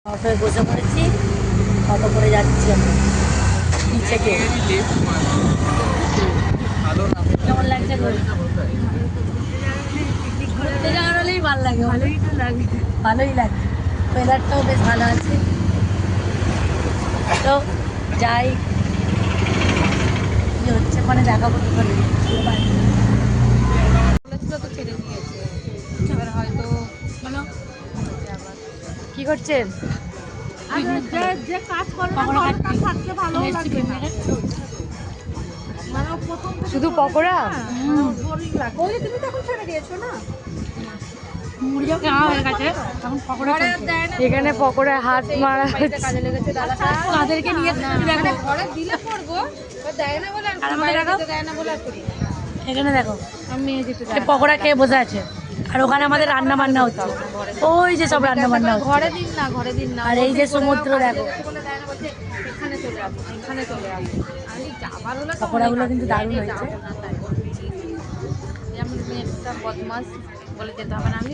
অটোয় বসে পড়েছি, অটো করে যাচ্ছি আমি নিচে। কেমন লাগছে? ঘুরতে যাওয়ার হলেই ভালো লাগে, ভালোই লাগে। ওয়েদারটাও বেশ ভালো আছে, তো যাই কি হচ্ছে মানে দেখাবো কি করে। কি করছেন? যে কাজ করে না ভালো তার থাকতে ভালো লাগবে না। মানে প্রথম থেকে শুধু পকোড়া? বোরিং লাগে। ওই তুমি তখন ছেড়ে দিয়েছো না? মুড়িও খাওয়া হয়ে গেছে, এখন পকোড়া চলছে। এখানে পকোড়া হাত মারা হচ্ছে, তাদেরকে নিয়ে দেখো ঘরে দিলে করবো, দেয় না বলে দেয় না বলে এখানে দেখো পকোড়া খেয়ে বসে আছে, আর ওখানে আমাদের রান্না বান্না হচ্ছে। ওই যে সব রান্না বান্না হচ্ছে, ঘরে দিন না আর এই যে সমুদ্র দেখো। এখানে চলে আসো, এখানে চলে আসো। আমি যাবার হলে তো পকোড়াগুলো কিন্তু দারুণ হয়েছে। যেমন মেয়েটা বদমাস বলে যেতে হবে না, আমি